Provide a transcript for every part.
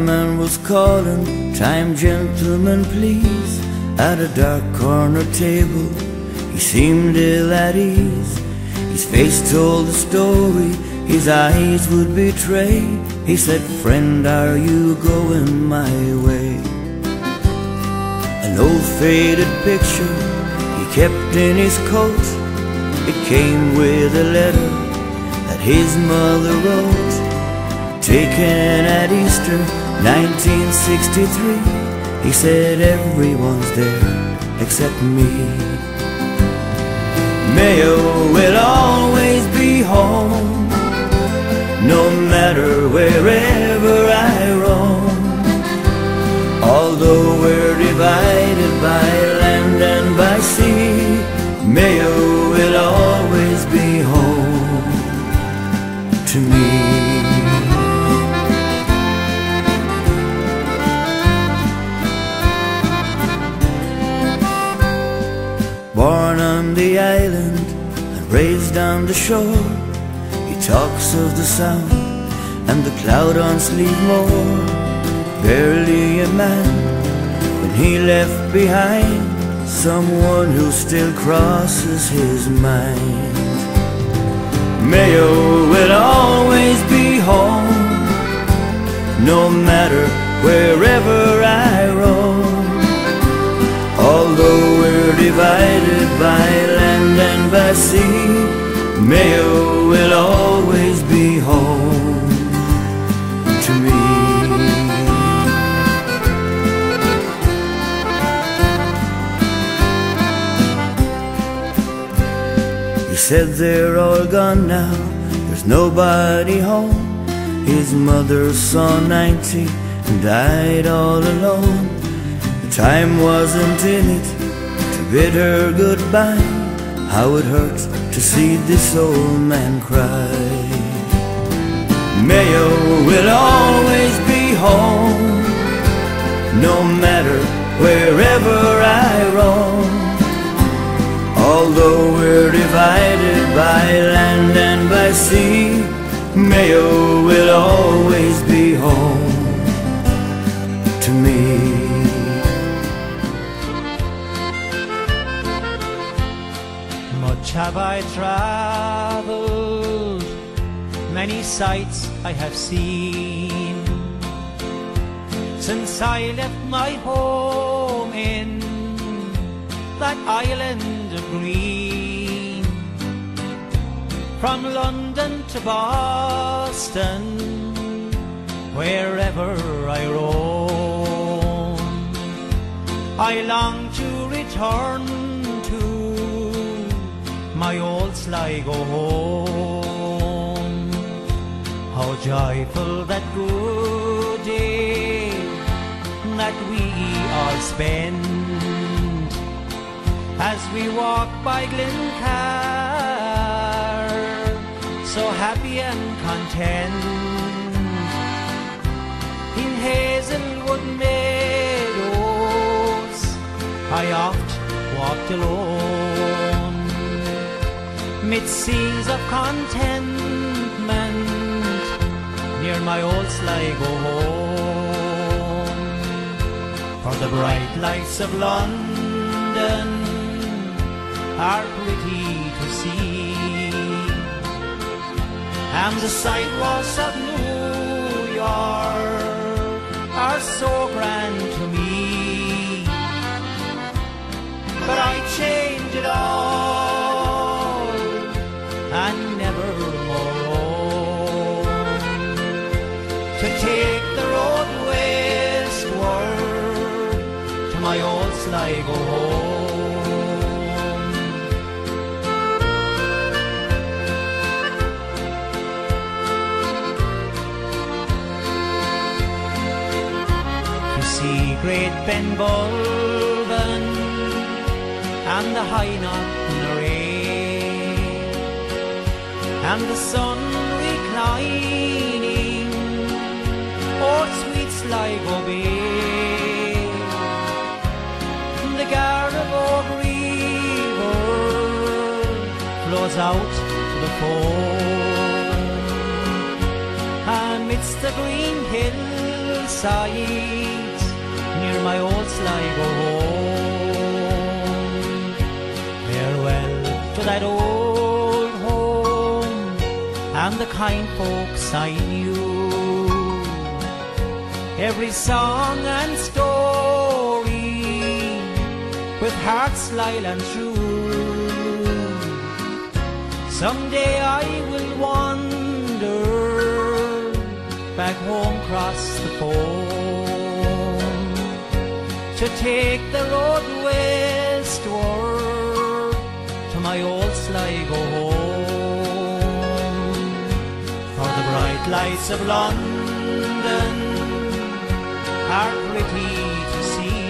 barman was calling, "Time, gentlemen, please." At a dark corner table, he seemed ill at ease. His face told the story, his eyes would betray. He said, "Friend, are you going my way?" An old faded picture he kept in his coat. It came with a letter that his mother wrote. Taken at Easter 1963, he said, "Everyone's there except me." Mayo will always be home, no matter wherever I roam. Although we're divided by land and by sea, Mayo will always be home to me. Born on the island and raised on the shore, he talks of the sound and the cloud on Sligo. Barely a man when he left behind someone who still crosses his mind. Mayo will always be home, no matter wherever I roam. Although we're divided by land and by sea, Mayo will always be home to me. He said they're all gone now, there's nobody home. His mother saw 90 and died all alone. Time wasn't in it to bid her goodbye. How it hurt to see this old man cry. Mayo will always be home, no matter wherever I roam. Although we're divided by land and by sea, Mayo will always be home to me. Have I travelled, many sights I have seen, since I left my home in that island of green. From London to Boston, wherever I roam, I long to return my old Sligo home. How joyful that good day that we all spend as we walk by Glencar, so happy and content. In Hazelwood meadows I oft walked alone, mid scenes of contentment near my old Sligo home. For the bright lights of London are pretty to see, and the sidewalks of New York are so grand to me. But I change it all and never more roam, to take the road westward to my old Sligo home. To see great Ben Bulben and the High Knocknarea, and the sun reclining o'er sweet Sligo Bay. The Garabog River flows out to the foam, amidst the green hills Riverside, near my old Sligo home. Farewell to that old home and the kind folks I knew. Every song and story with hearts loyal and true. Someday I will wander back home across the foam to take the road westward to my old Sligo home. For the bright lights of London are pretty to see,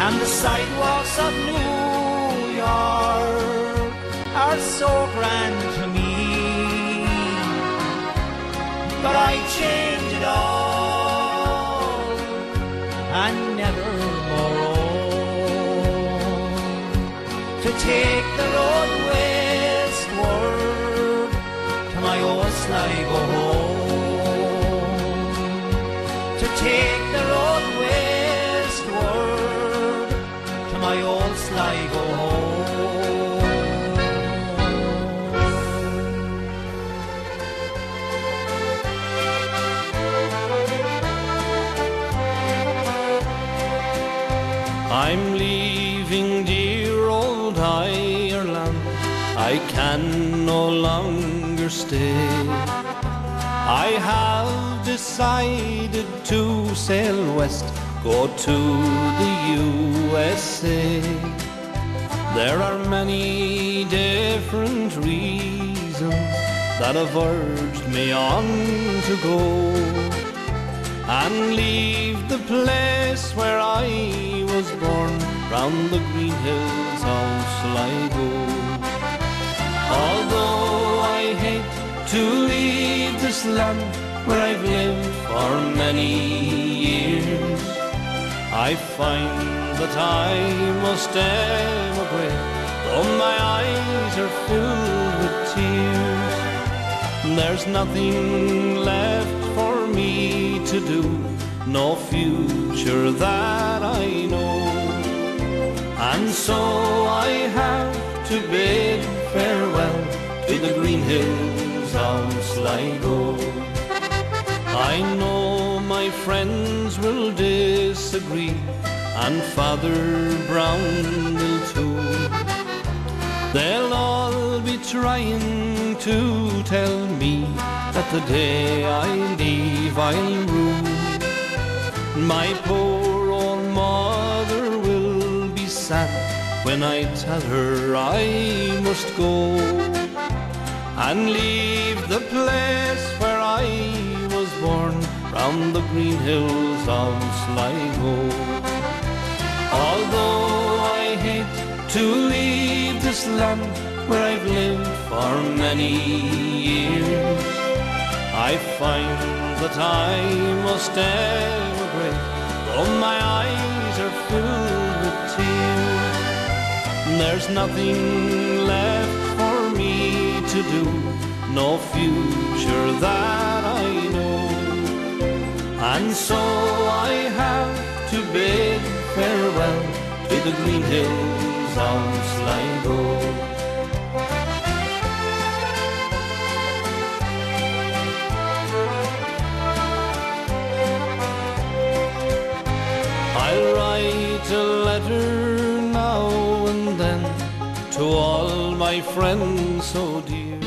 and the sidewalks of New York are so grand to me. But I change it all and never more own to take the road westward to my old Sligo home. To take the road westward to my old Sligo home. I'm leaving dear old Ireland, I can no longer stay. I have decided to sail west, go to the USA. There are many different reasons that have urged me on to go and leave the place where I was born, round the green hills of Sligo. Although I hate to leave this land where I've lived for many years, I find that I must emigrate, though my eyes are filled with tears. There's nothing left for me to do, no future that I know, and so I have to bid farewell to the green hills of Sligo. I know my friends will disagree, and Father Brown will too. They'll all be trying to tell me that the day I leave I'll rue. My poor old mother will be sad when I tell her I must go and leave the place where I was born, round the green hills of Sligo. Although I hate to leave this land where I've lived for many years, I find that I must emigrate, though my eyes are filled with tears. There's nothing left for me to do, no future that I know, and so I have to bid farewell to the green hills of Sligo. I'll write a letter now and then to all my friends so dear.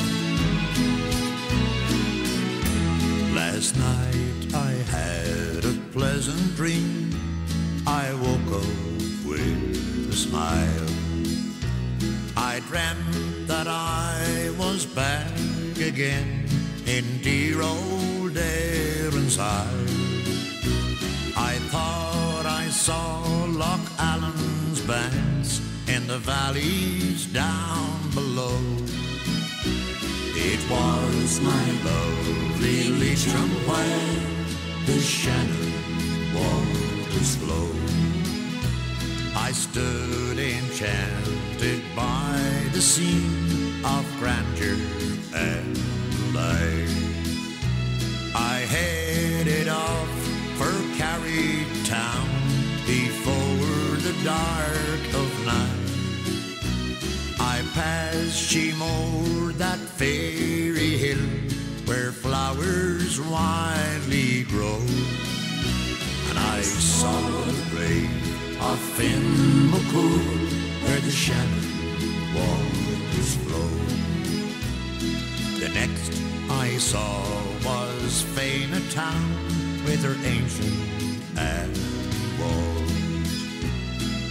Last night I had a pleasant dream. I woke up with a smile. I dreamt that I was back again in dear old Riverside. I thought I saw Loch Allen's banks in the valleys down below. It was my lovely Leitrim where the Shannon waters flow. I stood enchanted by the scene of grandeur and light. I had dark of night. I passed Sheemore, that fairy hill where flowers wildly grow, and I saw the grave of Finn McCool where the Shannon waters flow. The next I saw was Fena town with her ancient walls,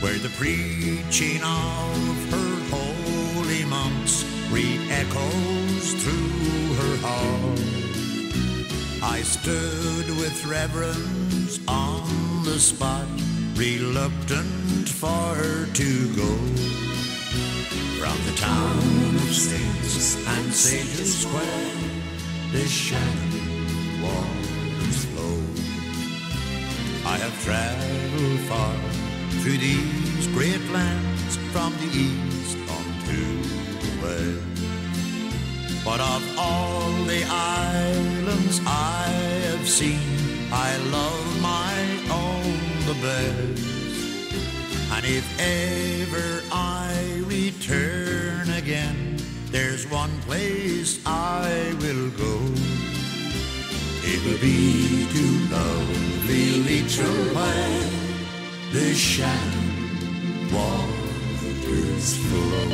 where the preaching of her holy monks re-echoes through her hall. I stood with reverence on the spot, reluctant for her to go. From the town of saints and sages square, the Shannon waters flow. I have travelled far through these great lands, from the east unto the west, but of all the islands I have seen, I love my own the best. And if ever I return again, there's one place I will go. It will be to lovely Leitrim where the Shannon waters flow.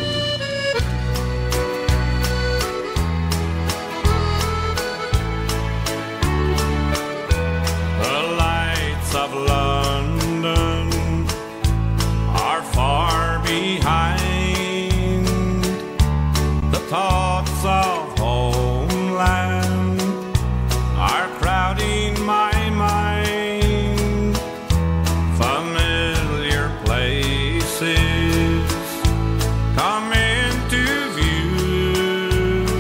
Of London are far behind. The thoughts of homeland are crowding my mind. Familiar places come into view.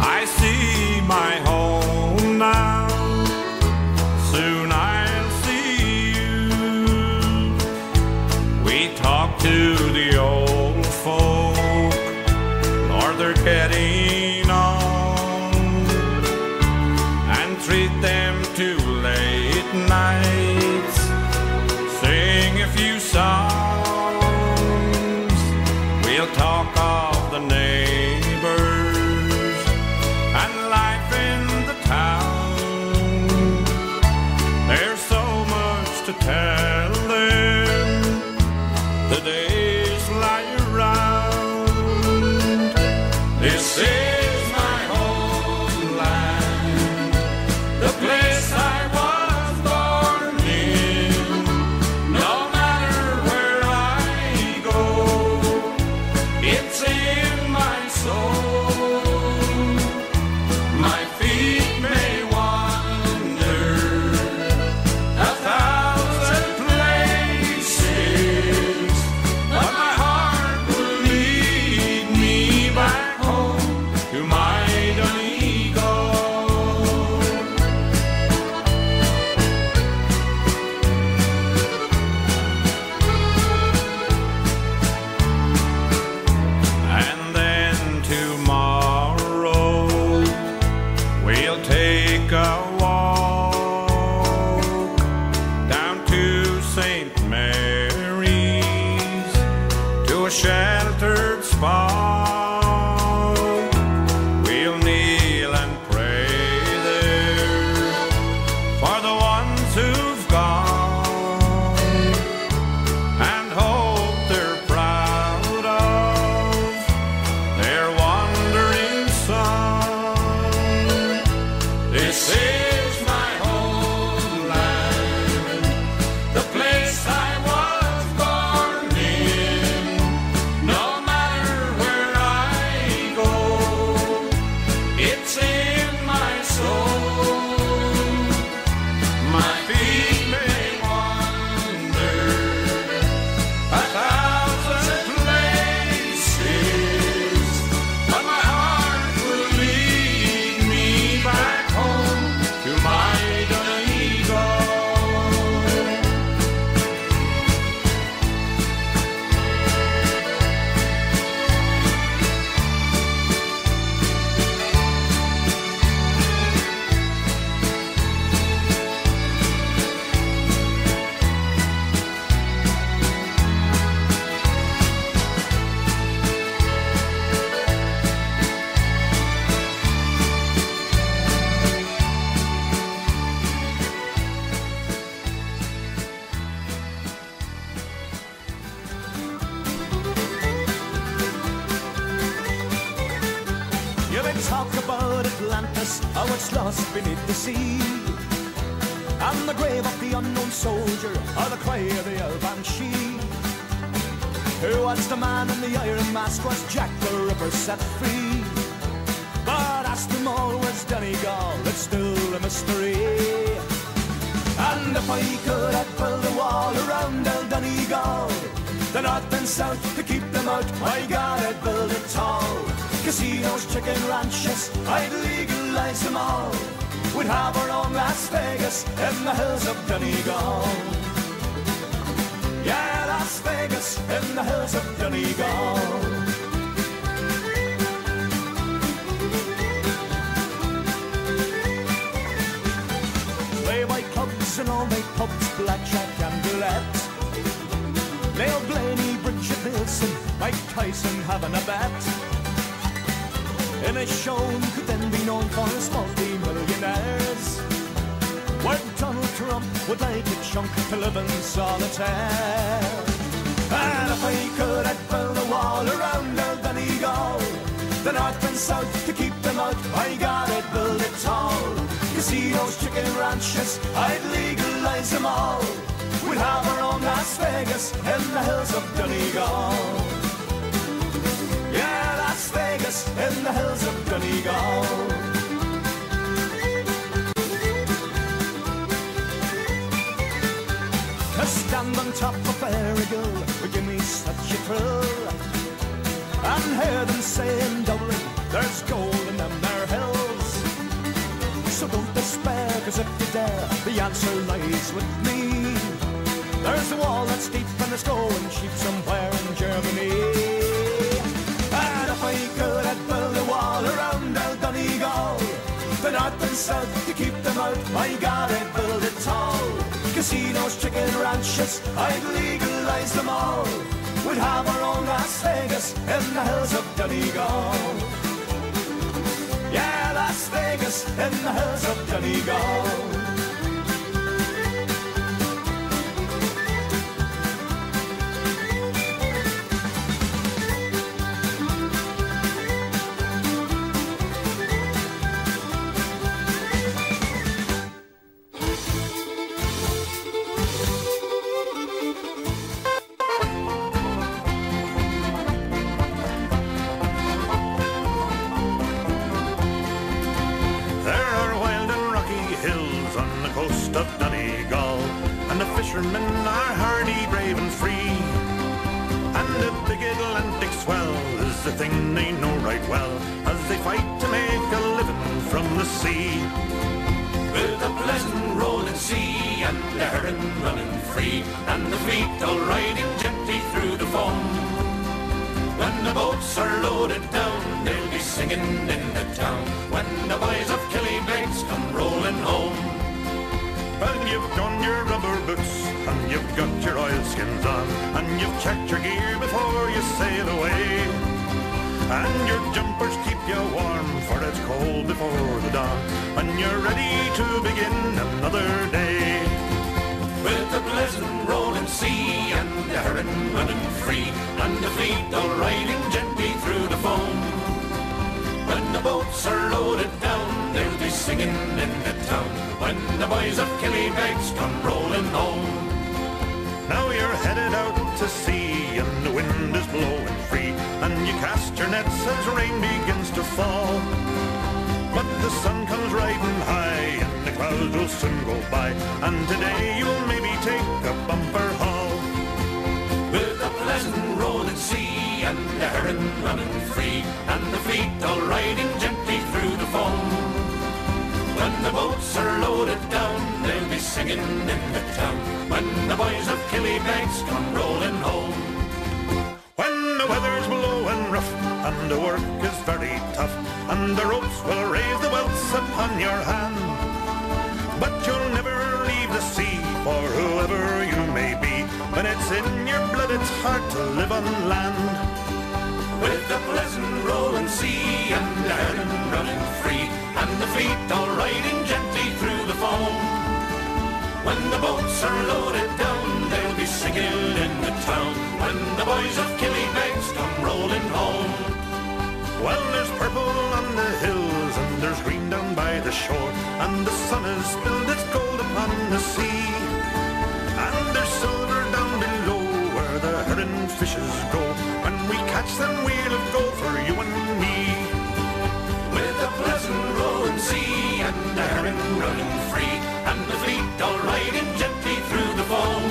I see my home now. To the old folk, Lord, they're getting on, and treat them to late nights, sing a few songs. We'll talk of the neighbours and life in the town. There's so much to tell them. The days lie around. This is my homeland, the place I was born in. No matter where I go, it's in my soul. My feet may wander 1,000 places, but my heart will lead me back home to my Donegal. And then tomorrow we'll take a walk down to St. Mary's, to a sheltered spot. We'll kneel and pray there for the ones who've gone, and hope they're proud of their wandering son. This is my homeland, the place I was born in. No matter where I Ranches, how it's lost beneath the sea. And the grave of the unknown soldier, or the cry of the old banshee. Who was the man in the iron mask? Was Jack the Ripper set free? But as to all was Donegal, it's still a mystery. And if I could, I'd build a wall around old Donegal, the north and south, to keep them out. My God, I'd build it tall. Casinos, chicken ranches, I'd legalize them all. We'd have our own Las Vegas in the hills of Donegal. Yeah, Las Vegas in the hills of Donegal. Play-by clubs and all-night pubs, blackjack and roulette. Neil Blaney, Bridget Nielsen, Mike Tyson having a bet. Ennis could then be known for his multi-millionaires, where Donald Trump would like a chunk to live in solitaire. And if I could, I'd build a wall around old Donegal, the north and south, to keep them out. My God, I'd build it tall. Casinos, chicken ranches, I'd legalize them all. We'd have our own Las Vegas in the hills of Donegal. Yeah, Las Vegas in the hills of Donegal. To stand on top of Errigal would give me such a thrill, and hear them say in Dublin there's gold in them there hills. So don't despair, cause if you dare, the answer lies with me. There's a wall that's deep and it's going cheap somewhere in Germany. And if I could, I'd build a wall around old Donegal, the north and south, to keep them out. My God, I'd build it tall. Casinos, chicken ranches, I'd legalize them all. We'd have our own Las Vegas in the hills of Donegal. Yeah, Las Vegas in the hills of Donegal. Of Donegal, and the fishermen are hardy, brave and free, and the big Atlantic swell is the thing they know right well, as they fight to make a living from the sea. With a pleasant rolling sea and the herring running free, and the fleet all riding gently through the foam. When the boats are loaded down, they'll be singing in the town, when the boys of Killybegs come rolling home. Well, you've done your rubber boots, and you've got your oilskins on, and you've checked your gear before you sail away. And your jumpers keep you warm, for it's cold before the dawn, and you're ready to begin another day. With the pleasant rolling sea and the herring running free, and the fleet all riding gently through the foam. When the boats are loaded down, they'll be singing in the town, when the boys of Killybegs come rolling home. Now you're headed out to sea, and the wind is blowing free, and you cast your nets as rain begins to fall. But the sun comes riding high, and the clouds will soon go by, and today you'll maybe take a bumper haul. With a pleasant rolling sea and the herring running free, and the fleet all riding gently through the foam. When the boats are loaded down, they'll be singing in the town, when the boys of Killybegs come rolling home. When the weather's blowing rough, and the work is very tough, and the ropes will raise the welts upon your hand, but you'll never leave the sea, for whoever you may be, when it's in your blood it's hard to live on land. With the pleasant rolling sea and the herring running free, and the fleet all riding gently through the foam. When the boats are loaded down, they'll be singing in the town, when the boys of Killybegs come rolling home. Well, there's purple on the hills, and there's green down by and the sun has spilled its gold upon the sea. And there's silver down below where the herring fishes go. When we catch them we'll have gold for you and me. With a pleasant rolling sea and the herring running free, and the fleet all riding gently through the foam.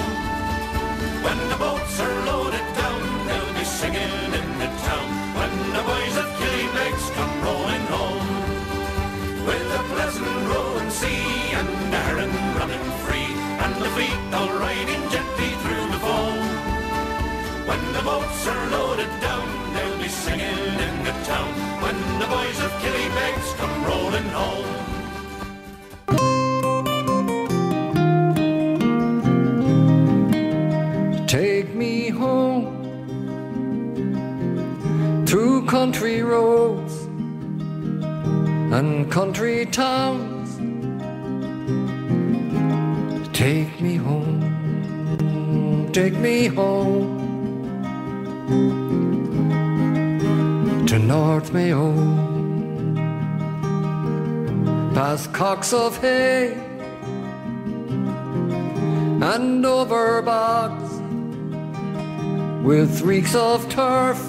When the boats are loaded down, they'll be singing in the town, when the boys of Killybegs come rowing home. With a pleasant rolling sea and the herring running free, and the fleet all riding gently through the foam. When the boats are loaded down, they'll be singing in the town, when the boys of Killybegs come rolling home. Take me home through country roads and country towns. Take me home, take me home to North Mayo, past cocks of hay and over bogs with reeks of turf,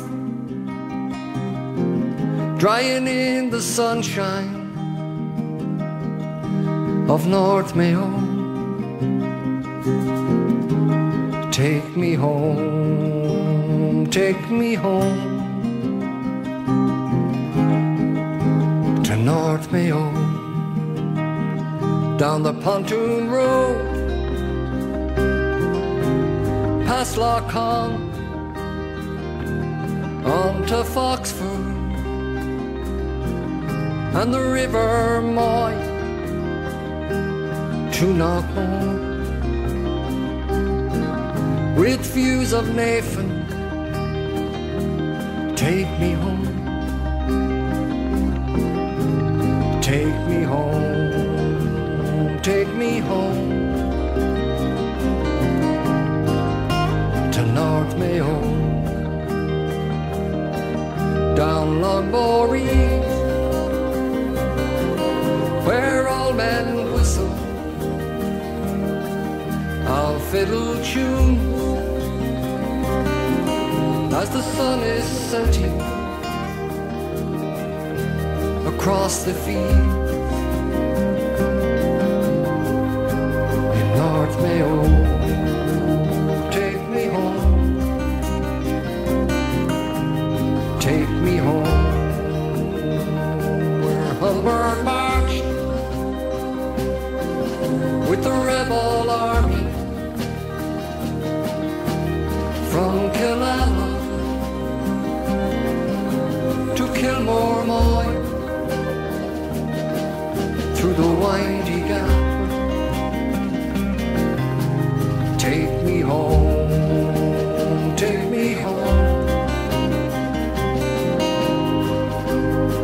drying in the sunshine of North Mayo. Take me home, take me home to North Mayo, down the pontoon road, past Lochcombe, on to Foxford and the River Moy to Knockmore, with views of Nathan. Take me home, take me home, take me home to North Mayo, down Longford, where all men whistle our fiddle tunes as the sun is setting across the field in North Mayo. Take me home, take me home, where Humber marched with the rebel army from Kiltimagh to Kilmore Moy, through the windy gap. Take me home, take me home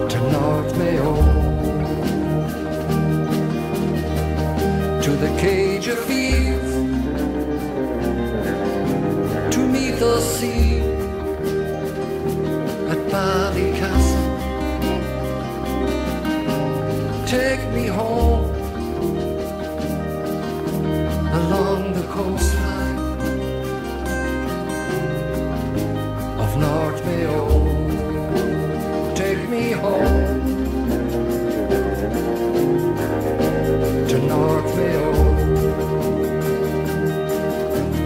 to North Mayo, to the cage of fields, to meet the sea at Ballycastle. Take me home along the coastline of North Mayo. Take me home to North Mayo,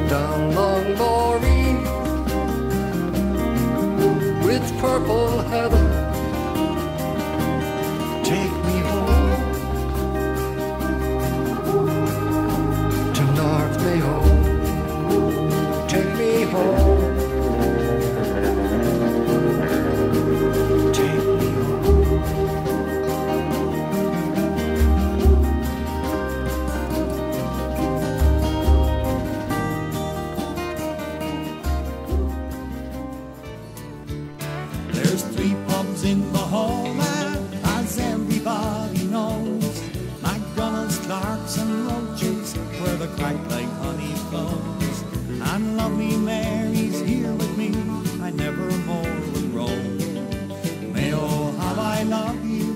down Longford with purple heather. Take me home to North Mayo. Take me home. Take me home. There's 3 pubs in Bohola, as everybody knows. McDonald's, Clark's and Roaches, where the crack like honey flows. And lovely Mary's here with me, I never more will roam. Mayo, how I love you.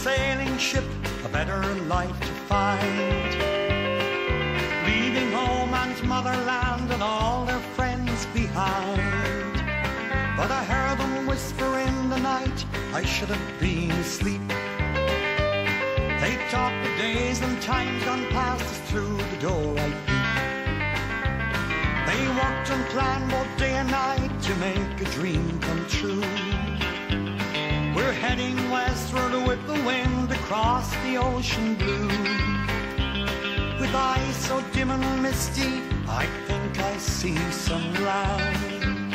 sailing ship, a better life to find. Leaving home and motherland and all their friends behind. But I heard them whisper in the night, I should have been asleep. They talked of days and times gone past us through the door I peep. They worked and planned both day and night to make a dream come true. We're heading westward with the wind across the ocean blue. With eyes so dim and misty, I think I see some land.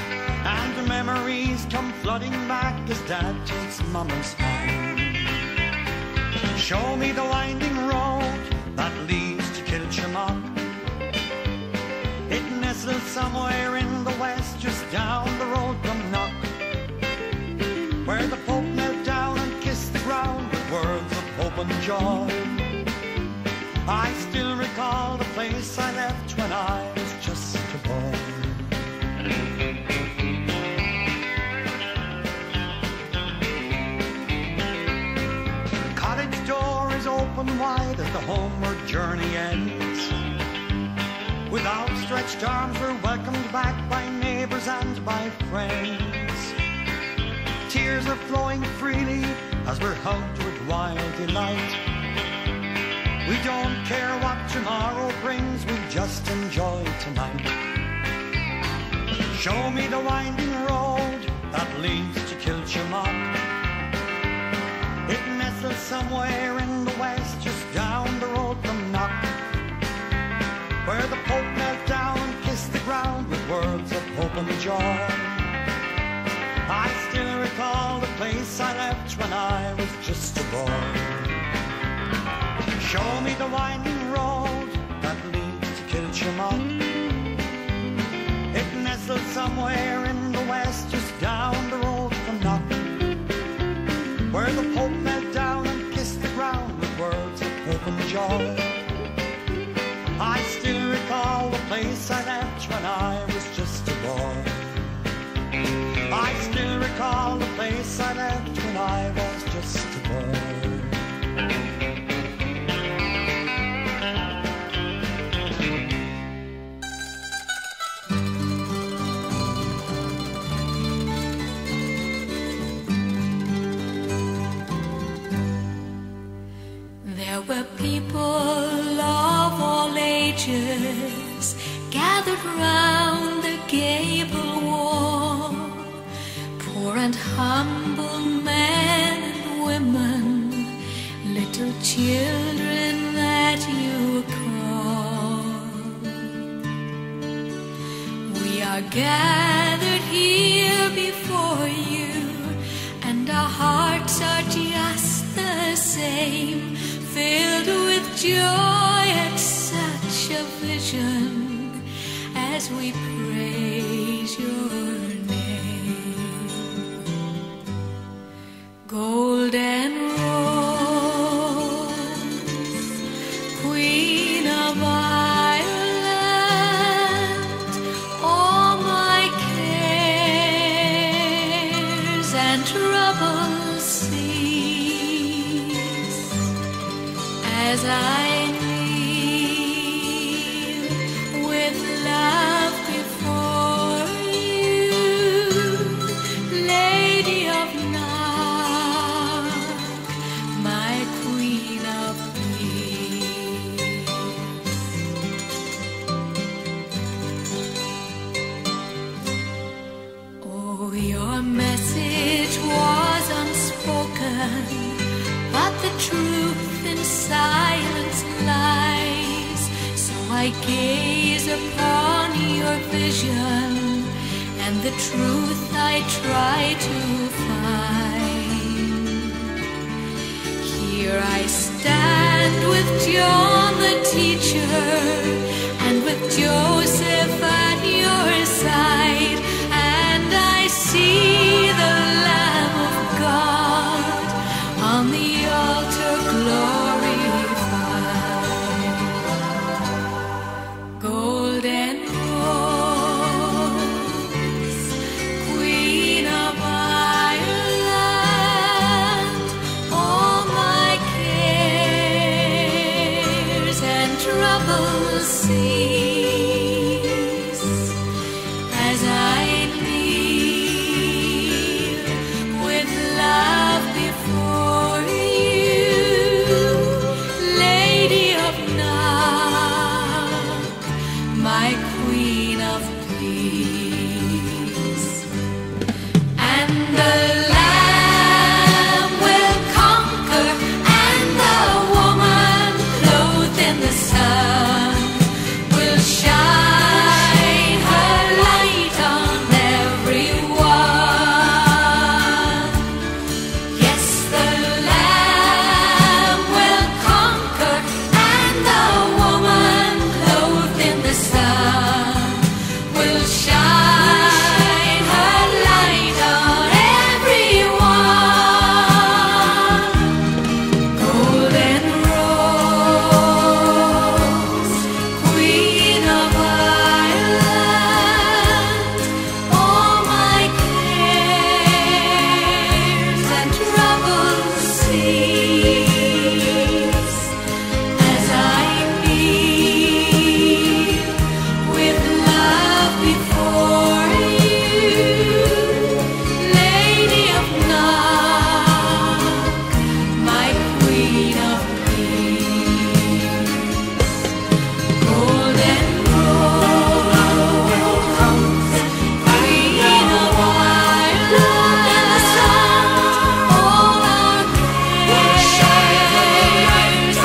And the memories come flooding back as Dad takes Mama's hand. Show me the winding road that leads to Kiltimagh. It nestles somewhere in the west, just down the road from Knock, where the Pope knelt down and kissed the ground with words of hope and joy. I still recall the place I left when I was just a boy. The cottage door is open wide as the homeward journey ends. With outstretched arms we're welcomed back by neighbours and by friends. Tears are flowing freely as we're hugged with wild delight. We don't care what tomorrow brings, we'll just enjoy tonight. Show me the winding road that leads to Kiltimagh. It nestles somewhere in the west, just down the road from Knock, where the Pope knelt down and kissed the ground with words of hope and joy. I still recall the place I left when I was just a boy. Show me the winding road that leads to Kiltimagh. It nestles somewhere in the west, just down the road from Knock, where the Pope knelt down and kissed the ground with words of hope and joy. I still recall the place I left when I was just a boy. I still recall the place I left when I was just a boy. There were people of all ages gathered round the gable wall, poor and humble men and women, little children that you call. We are gathered here before you, and our hearts are just the same, filled with joy at such a vision as we praise your name. Golden Rose, Queen of Ireland, all my cares and troubles cease as I kneel with love before you, Lady of Knock, my Queen of Peace. Oh, your message was unspoken, but the truth in silence lies. So I gaze upon your vision, and the truth I try to find. Here I stand with John the teacher, and with Joseph at your side, and I see the Lamb of God on the altar glorified. Golden Rose, Queen of Ireland, all my cease as I leave with love before you, Lady of Knock, my Queen of Peace. And the Lamb will conquer, and the woman clothed in the sun will shine her light on everyone. Yes, the Lamb will conquer, and the woman clothed in the sun will shine her light on everyone. Golden Rose, Queen of Ireland, all my cares and troubles cease as I kneel with love before you, Lady of Knock, my Queen of Peace. Golden Rose, Queen of Ireland, and the sun, all our cares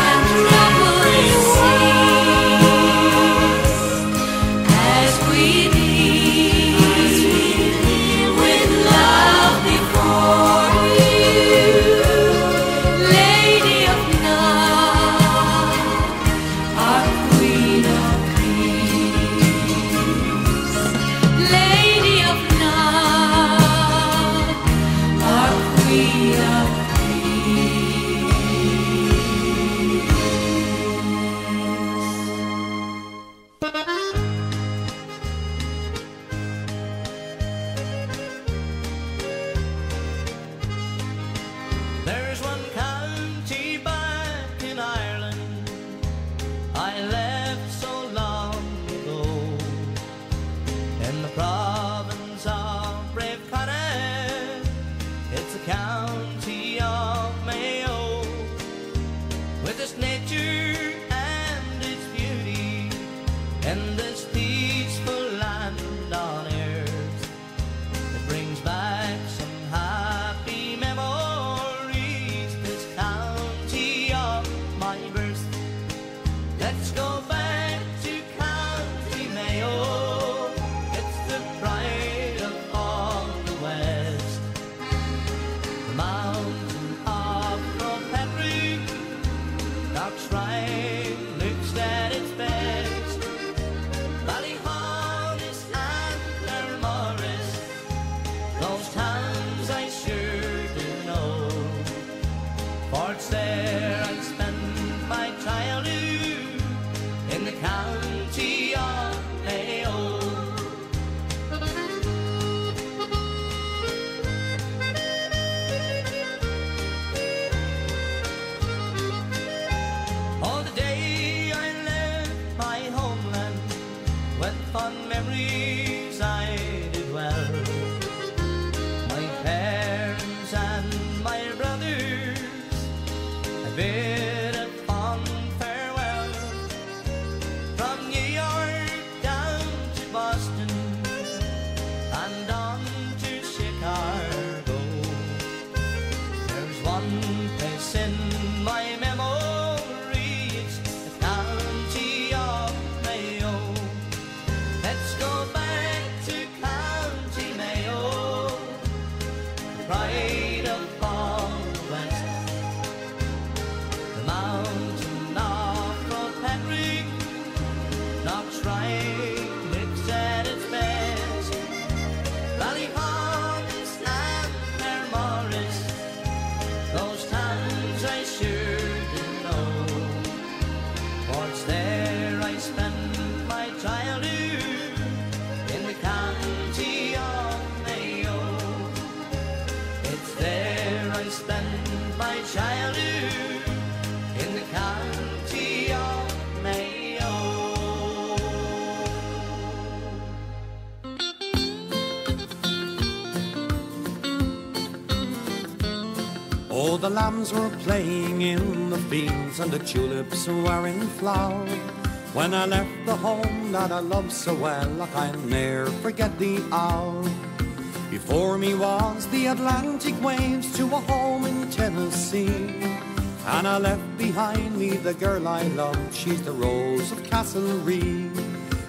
and troubles cease as we kneel with love before you, Lady of Knock, our Queen of Peace. Lady of Knock, our Queen of There's one county back in Ireland I left so long ago, in the province of brave Connacht. It's the county of Mayo, with its nature and its beauty, and this peaceful land on earth. It brings back some happy memories, this county of my birth. Let's go back to County Mayo. It's the pride of all the West. The mountain of Kiltimagh, Knock's Shrine looks at its best. Ballyhaunis and Humorous, those towns I sure do know. For it's there I spent my childhood, in the county of Mayo. Oh, the day I left my homeland, with fond memories I did well. My parents and my brothers, I bid a fond farewell. From New York down to Boston and on to Chicago, there's one place in my memory, it's the county of Mayo. Let's go back to County Mayo, the pride of all the West. Oh, the lambs were playing in the fields and the tulips were in flower. When I left the home that I loved so well, like I'll ne'er forget the hour. Before me was the Atlantic waves to a home in Tennessee, and I left behind me the girl I loved. She's the Rose of Castlerea.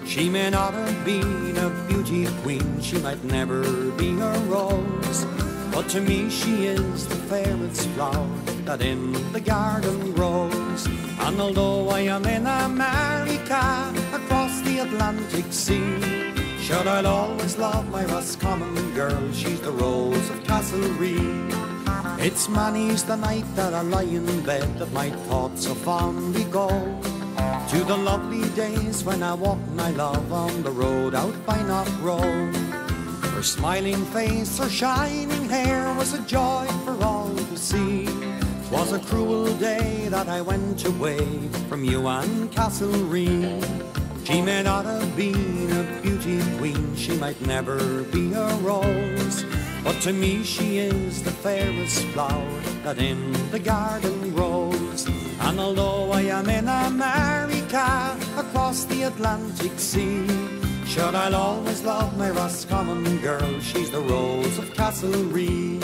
She may not have been a beauty queen, she might never be a rose, but to me she is the fairest flower that in the garden grows. And although I am in America, across the Atlantic Sea, sure I'll always love my Roscommon girl. She's the Rose of Castlerea. It's many's the night that I lie in bed, that my thoughts so fondly go to the lovely days when I walked my love on the road out by Knock Road. Her smiling face, her shining hair was a joy for all to see. 'Twas a cruel day that I went away from you and Castlerea. She may not have been a beauty queen, she might never be a rose, but to me she is the fairest flower that in the garden grows. And although I am in America, across the Atlantic Sea, sure I'll always love my Roscommon girl. She's the Rose of Castlerea.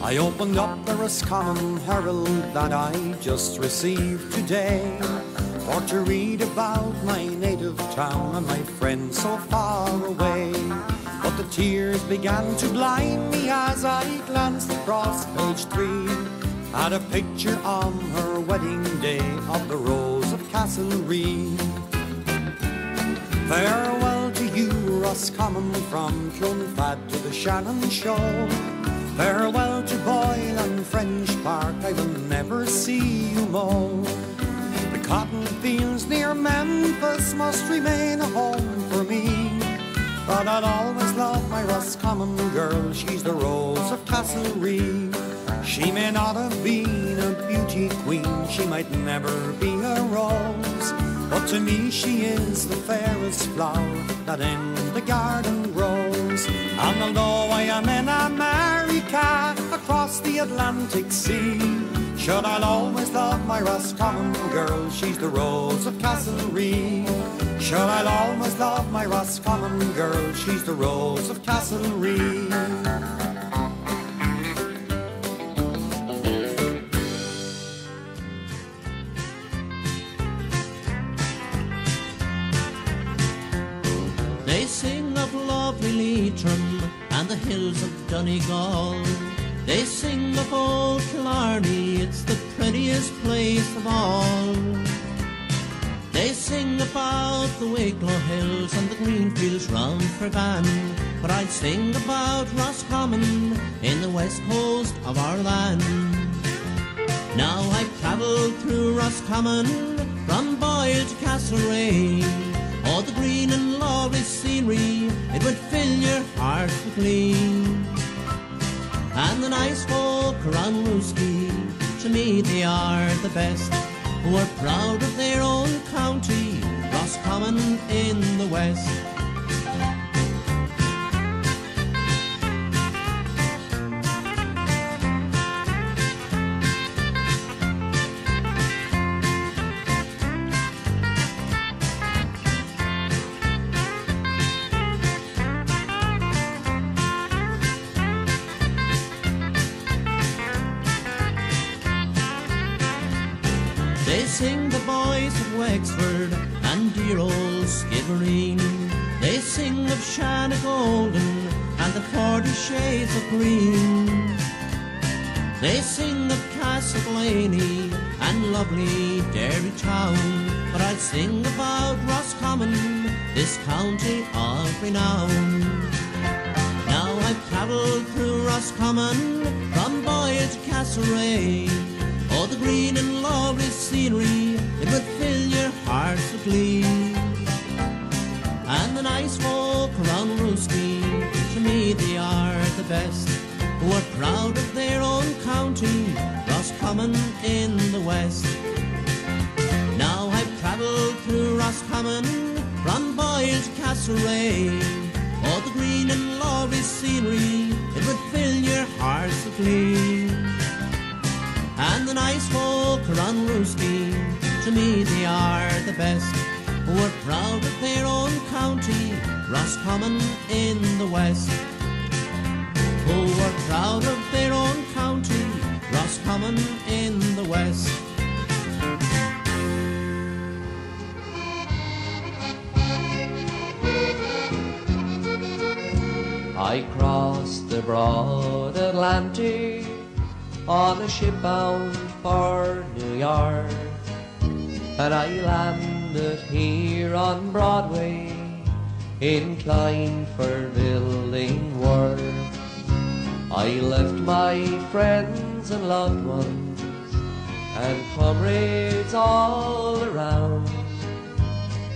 I opened up the Roscommon Herald that I just received today, for to read about my native town and my friends so far away. But the tears began to blind me as I glanced across page 3 at a picture on her wedding day of the Rose of Castlerea. Farewell to you, Roscommon, from Clonfad to the Shannon show. Farewell to Boyle and French Park, I will never see you mow. The cotton fields near Memphis must remain a home for me, but I'll always love my Roscommon girl. She's the Rose of Castlerea. She may not have been a beauty queen, she might never be a rose, but to me she is the fairest flower that in the garden grows. And although I am in America, across the Atlantic Sea, sure I'll always love my Roscommon girl. She's the Rose of Castlerea. Sure I'll always love my Roscommon girl. She's the Rose of Castlerea. They sing of lovely Leitrim and the hills of Donegal. They sing of old Killarney, it's the prettiest place of all. They sing about the Wicklow hills and the green fields round Fergan, but I'd sing about Roscommon in the west coast of our land. Now I've travelled through Roscommon from Boyle to Castlerea. All the green and lovely scenery, it would fill your heart with glee. And the nice folk around Rooski, to me they are the best, who are proud of their own county, Roscommon in the west. They sing the boys of Wexford and dear old Skibbereen. They sing of Shannon Golden and the 40 shades of green. They sing of Castleblaney and lovely Derry town, but I'll sing about Roscommon, this county of renown. Now I've travelled through Roscommon from Boyle to Castlerea. Oh, the green and lovely scenery, it would fill your hearts with glee. And the nice folk around Rooski, to me they are the best, who are proud of their own county, Roscommon in the west. Now I've travelled through Roscommon from Boyle to Castlerea. Oh, the green green and lovely scenery, it would fill your hearts with glee. And the nice folk around Roscommon, to me they are the best, who are proud of their own county, Roscommon in the west. Who are proud of their own county, Roscommon in the west. I crossed the broad Atlantic on a ship bound for New York, and I landed here on Broadway, inclined for building work. I left my friends and loved ones and comrades all around,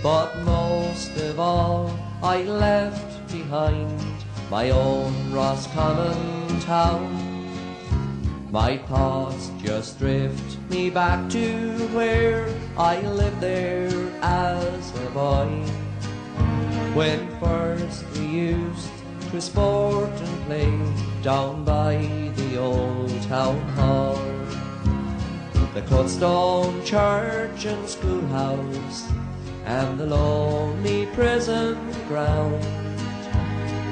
but most of all I left behind my own Roscommon town. My thoughts just drift me back to where I lived there as a boy, when first we used to sport and play down by the old town hall, the Cutstone church and schoolhouse, and the lonely prison ground,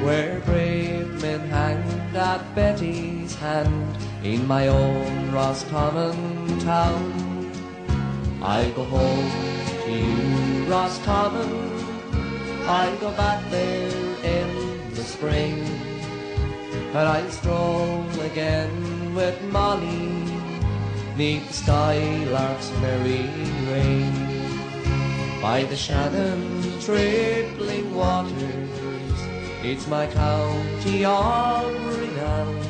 where brave men hanged at Betty's hand in my own Roscommon town. I'll go home to you, Roscommon, I'll go back there in the spring, and I'll stroll again with Molly neath the skylark's merry ring, by the Shannon trickling waters. It's my county of renown,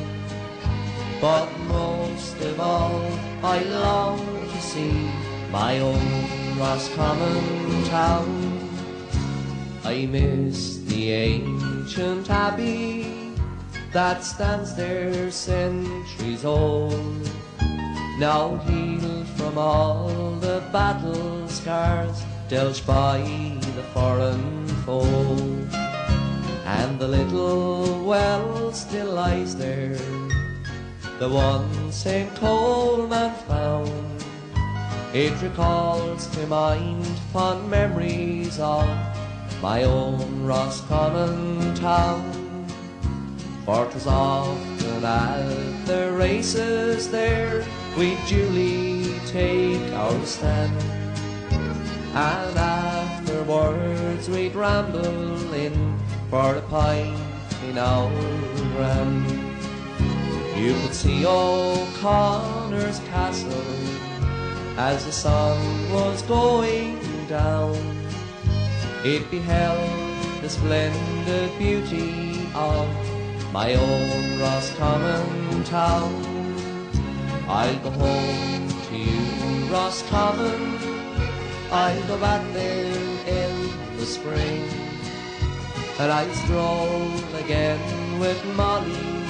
but most of all I long to see my own Roscommon town. I miss the ancient abbey that stands there centuries old, now healed from all the battle scars dealt by the foreign foe. And the little well still lies there, the one St. Coleman found. It recalls to mind fond memories of my own Roscommon town. For 'twas often at the races there we'd duly take our stand, and afterwards we'd ramble in for a pint in our grand. You could see O'Connor's castle as the sun was going down. It beheld the splendid beauty of my own Roscommon town. I'll go home to you, Roscommon, I'll go back there in the spring, and I'll stroll again with Molly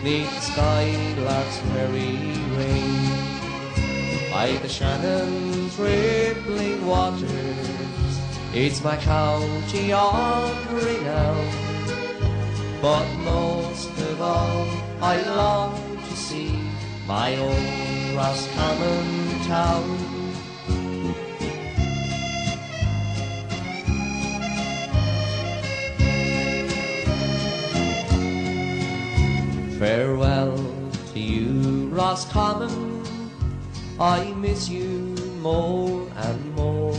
neath the skylark's merry ring, by the Shannon's rippling waters. It's my county of renown, but most of all I long to see my own Roscommon town. Farewell to you, Roscommon, I miss you more and more,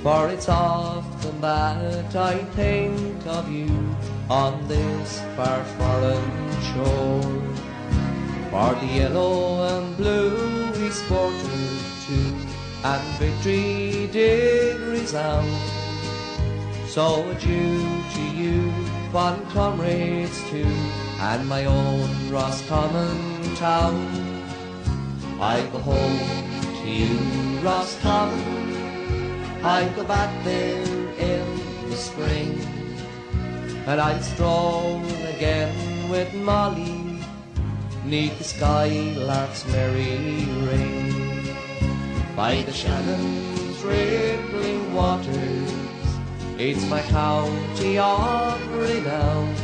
for it's often that I think of you on this far foreign shore. For the yellow and blue we sported too, and victory did resound. So adieu to you, fond comrades too, and my own Roscommon town. I'll go home to you, Roscommon, I'll go back there in the spring, and I'll stroll again with Molly neath the skylark's merry ring, by the Shannon's rippling waters. It's my county of renown.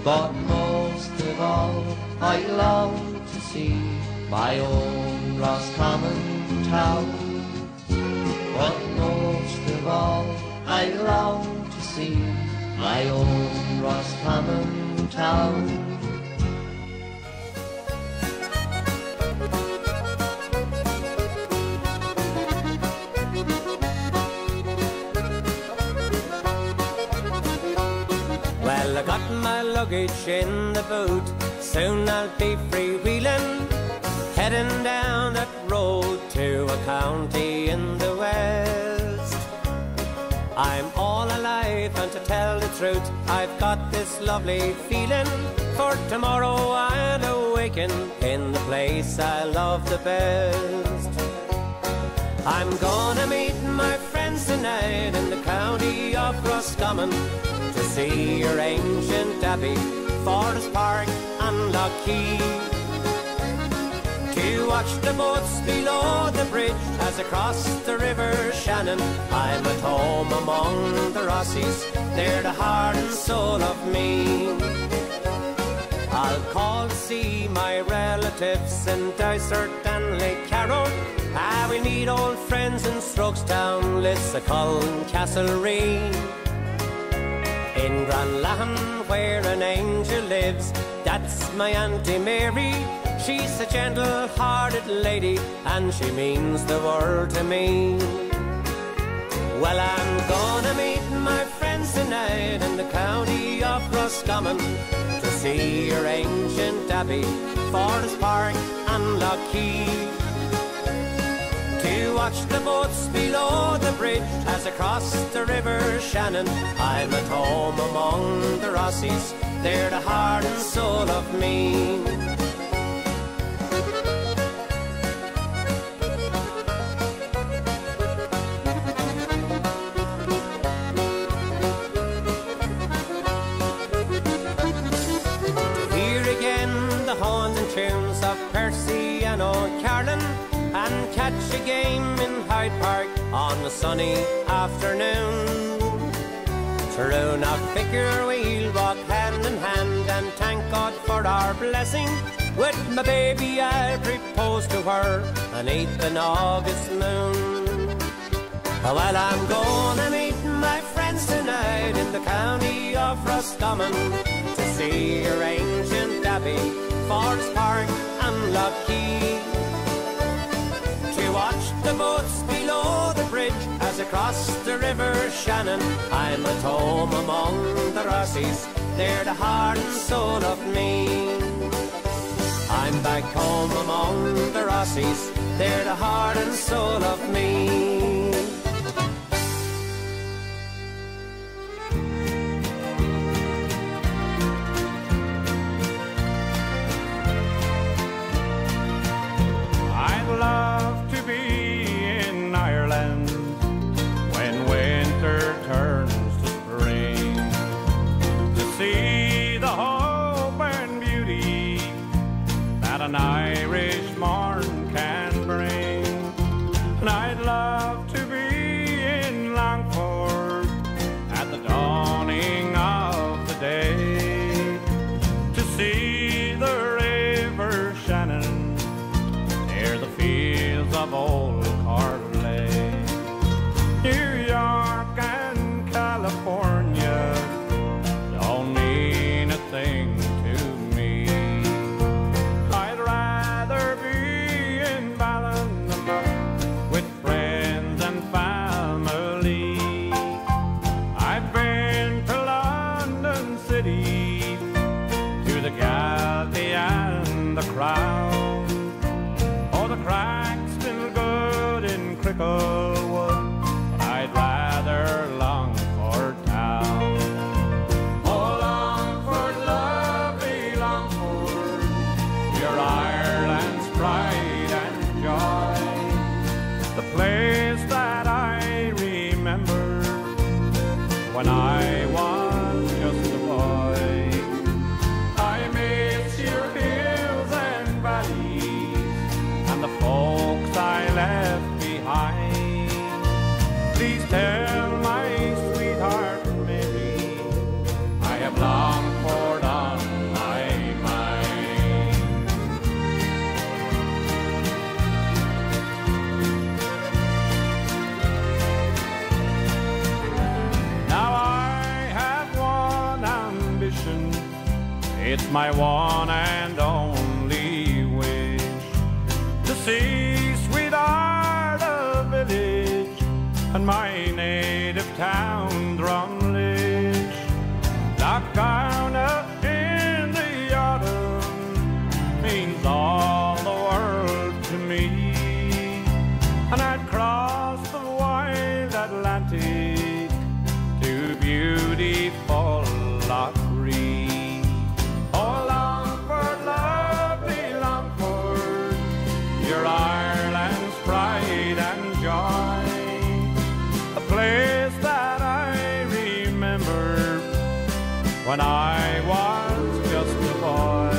But most of all, I long to see my own Roscommon town. But most of all, I long to see my own Roscommon town. Well, I got my luggage in the boot, soon I'll be freewheeling, heading down that road to a county in the west. I'm all alive, and to tell the truth, I've got this lovely feeling, for tomorrow I'll awaken in the place I love the best. I'm gonna meet my friends tonight in the county of Roscommon, to see your ancient abbey, Forest Park and Lockheed, to watch the boats below the bridge as across the river Shannon. I'm at home among the Rossies, they're the heart and soul of me. I'll call to see my relatives in Dysart and Lake Carroll. We meet old friends in Strokestown, Lissacull and Castlerea. In Granlahan, where an angel lives, that's my Auntie Mary. She's a gentle-hearted lady, and she means the world to me. Well, I'm gonna meet my friends tonight in the county of Roscommon, to see your ancient abbey, Forest Park and Lockheed, to watch the boats below the bridge as across the river Shannon. I'm at home among the Rossies, they're the heart and soul of me. To hear again the horns and tunes of Percy and O'Carlin, and catch a game in Hyde Park on a sunny afternoon. Through no figure we'll walk hand in hand and thank God for our blessing. With my baby I'll propose to her beneath an August moon. Well, I'm gonna meet my friends tonight in the county of Roscommon, to see your ancient abbey, Forest Park and Lockheed, to watch the boats below the bridge as across the river Shannon. I'm at home among the Rossies, they're the heart and soul of me. I'm back home among the Rossies, they're the heart and soul of me. I'd love to be in Ireland when winter turns to spring, to see the hope and beauty that an Irish morn can bring. And I'd love to be in Longford at the dawning of the day, to see the river Shannon near the fields of old Carley. New York and California don't mean a thing to me. I'd rather be in Ballina with friends and family. I've been to London City, to the Galley and the Crown. Oh, the crack's still good in Cricklewood, but I'd rather Longford town. Oh, Longford, lovely Longford, you're Ireland's pride and joy, the place that I remember when I was just a boy. I miss your hills and valleys, It's my one and only wish to see sweetheart of village and my native town Drumlish. Lochgarna in the autumn means all the world to me, and I'd cross the wide Atlantic to beautiful Lochgarna. Oh, Longford, lovely Longford, you're Ireland's pride and joy, a place that I remember when I was just a boy.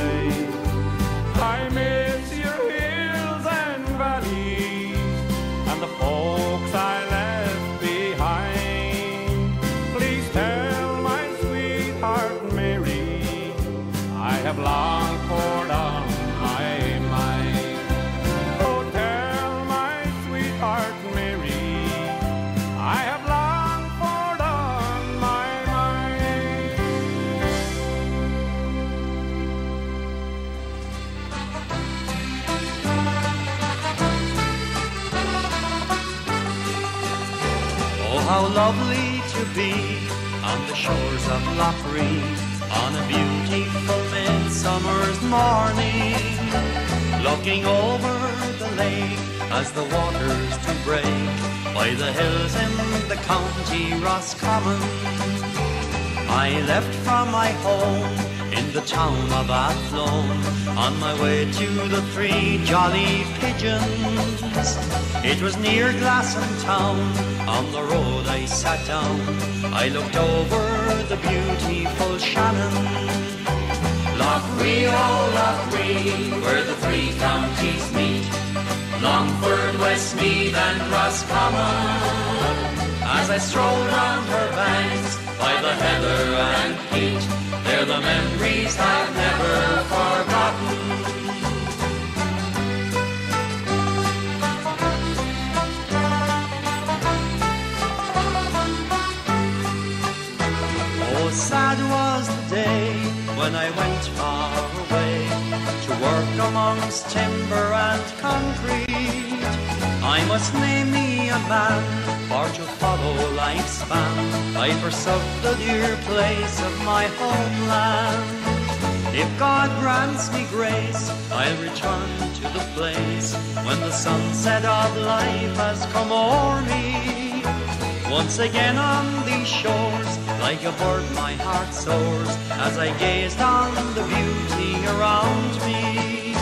I miss your hills and valleys and the folks I left behind. Please tell my sweetheart Mary I have Longford on my mind. Oh, tell my sweetheart Mary I have Longford on my mind. Oh, how lovely to be on the shores of Lochgarna on a beautiful midsummer's morning, looking over the lake as the waters do break by the hills in the county Roscommon. I left from my home in the town of Athlone on my way to the Three Jolly Pigeons. It was near Glasson town, on the road I sat down, I looked over the beautiful Shannon. Lochgarna, oh Lochgarna, where the three counties meet, Longford, Westmeath and Roscommon. As I strolled round her banks by the heather and peat, they're the memories I've never forgotten. Oh, sad was the day when I went far away to work amongst timber and concrete. I must name me a man for to follow life's span. I forsook the dear place of my homeland. If God grants me grace, I'll return to the place when the sunset of life has come o'er me. Once again on these shores, like a bird my heart soars as I gazed on the beauty around me.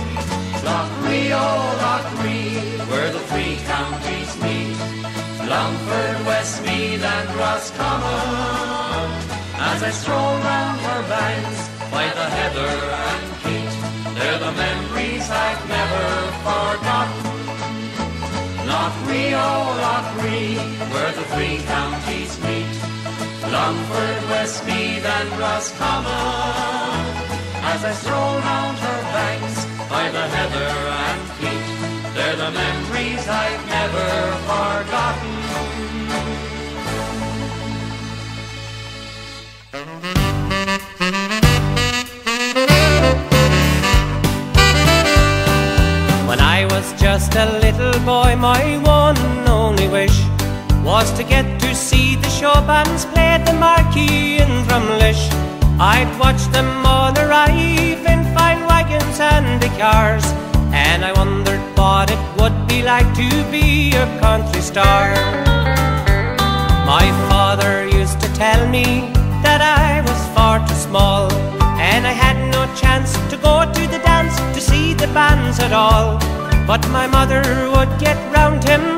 Lochgarna, oh Lochgarna, where the three counties meet, Longford, Westmeath and Roscommon. As I stroll round her banks by the heather and peat, they're the memories I've never forgotten. Lochgarna, oh Lochgarna, where the three counties meet, Longford, Westmeath and Roscommon. As I stroll round her banks by the heather and peat, they're the memories I've never forgotten. When I was just a little boy, my one and only wish was to get to see the show bands play the marquee in Drumlish. I'd watch them all arrive in fine wagons and big cars, and I wondered what it would be like to be a country star. My father used to tell me that I was far too small, and I had no chance to go to the dance to see the bands at all. But my mother would get round him,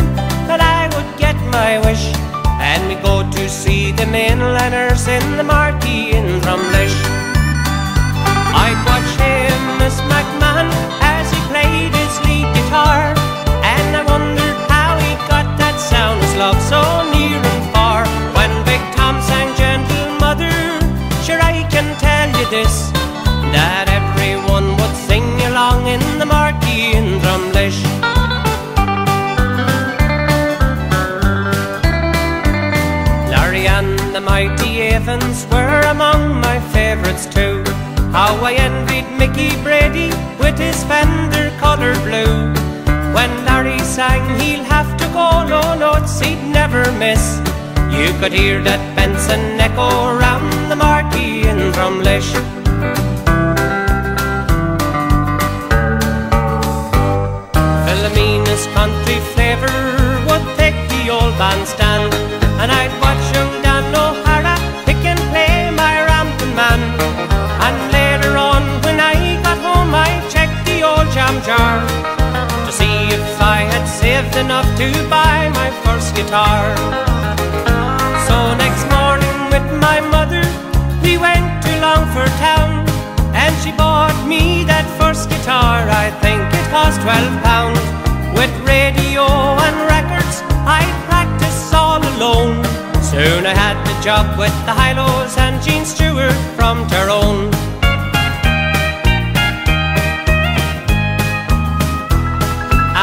that I would get my wish, and we go to see the mainlanders in the marquee in Drumlish. I'd watch him, Miss McMahon, as he played his lead guitar, and I wondered how he got that sound of love so near and far. When Big Tom sang Gentle Mother, sure I can tell you this, that everyone would sing along in the marquee in Drumlish. Larry and the mighty Avens were among my favourites too, How I envied Mickey Brady with his fender colour blue. When Larry sang he'll have to go, no notes he'd never miss. You could hear that Benson echo round the marquee in Drumlish. Philomena's country flavour would take the old bandstand, and I'd watch young Dan O'Hara pick and play my ramping man. And later on when I got home I'd check the old jam jar to see if I had saved enough to buy my first guitar. So next morning with my mother we went to Longford town, and she bought me that first guitar. I think it cost £12. With radio and records I'd practice all alone. Soon I had the job with the Highlows and Gene Stewart from Tyrone.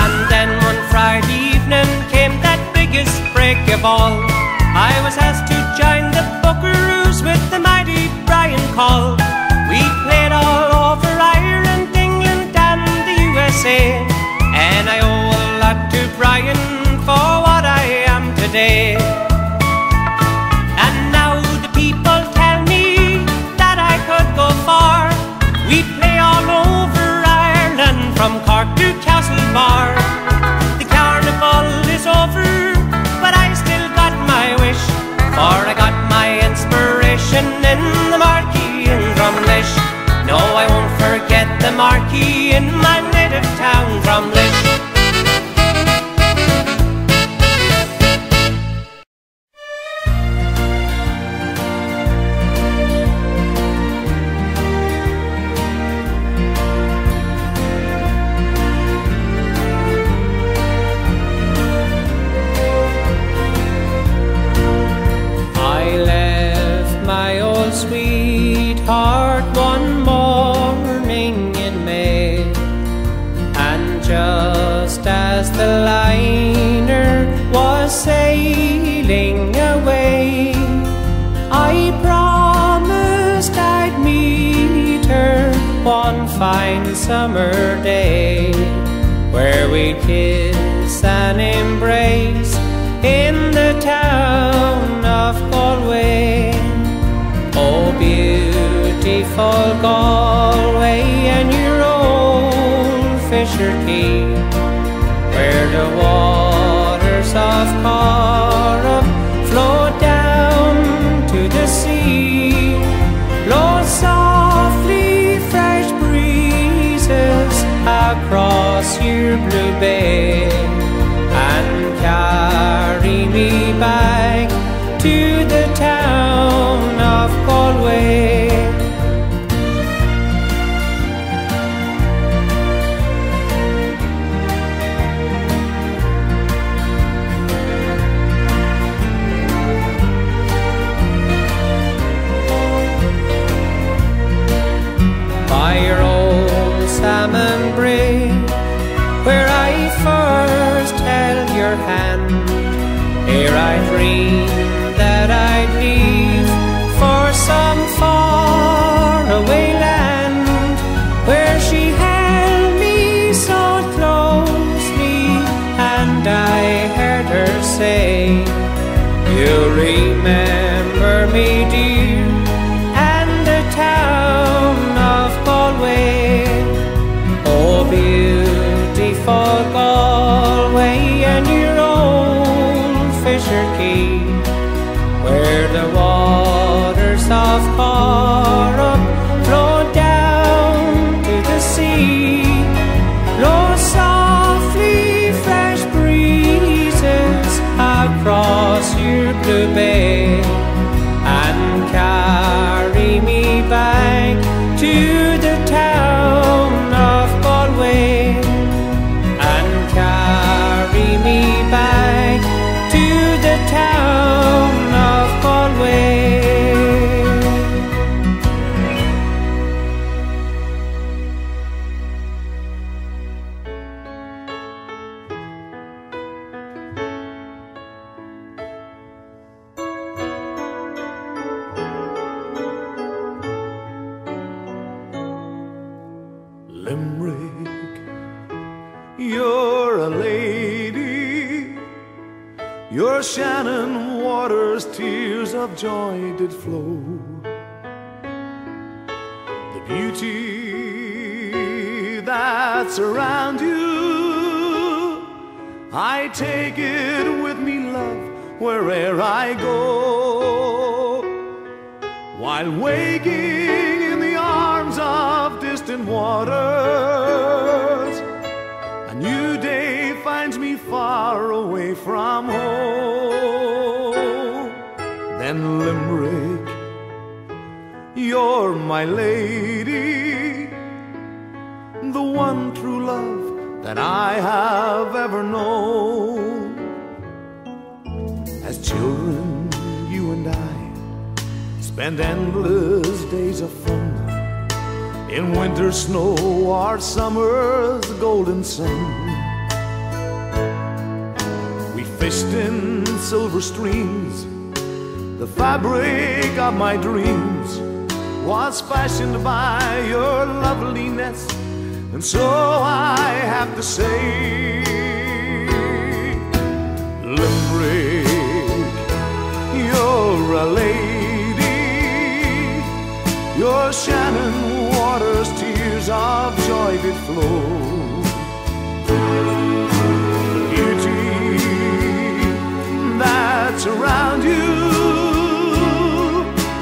And then one Friday evening came that biggest break of all. I was asked to join the Buckaroos with the mighty Brian Call. We played all over Ireland, England and the USA, and I owe a lot to Brian for what I am today. And now the people tell me that I could go far. We play all over Ireland from Cork to Castlebar. The carnival is over, but I still got my wish, for I got my inspiration in the marquee in Drumlish. No, I won't forget the marquee in my native town, Drumlish. Sweetheart one morning in May, and just as the liner was sailing away, I promised I'd meet her one fine summer day, where we'd kiss and embrace in the town of Galway. Oh, beautiful Galway and your old Fisher Quay, where the waters of Corrib flow down to the sea, blow softly fresh breezes across your blue bay, and carry me back to the town of Galway. By your old salmon brig, where I first held your hand, here I dreamed that I'd leave for some faraway land, where she held me so closely, and I heard her say, you'll remember me, dear, and the town of Galway. Oh, beautiful Galway and your old Fisher Quay, Limerick, you're a lady. Your Shannon waters, tears of joy did flow. The beauty that's around you, I take it with me, love, where'er I go. While waking in the arms of distant waters, a new day finds me far away from home. Then Limerick, you're my lady, the one true love that I have ever known. As children, you and I spent endless days of fun in winter snow or summer's golden sun. We fished in silver streams. The fabric of my dreams was fashioned by your loveliness, and so I have to say, Limerick, you're a lady. Your Shannon waters, tears of joy did flow. The beauty that's around you,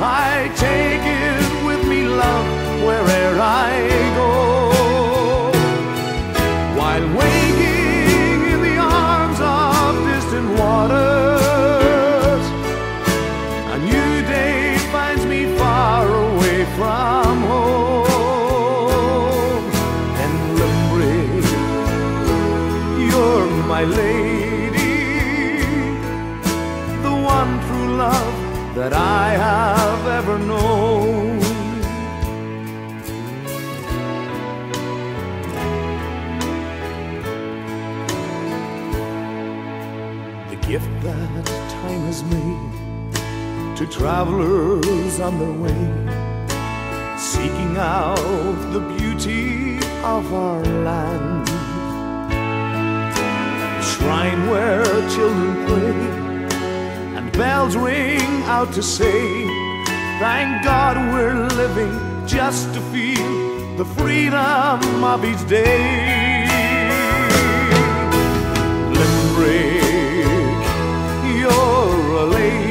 I take it with me, love, where'er I go. While waking in the arms of distant waters, a new day finds me far away from home. And Limerick, you're my lady, the one true love that I have ever known. The gift that time has made to travelers on their way, seeking out the beauty of our land, a shrine where children play and bells ring out to say, thank God we're living just to feel the freedom of each day. Limerick, you're a lady.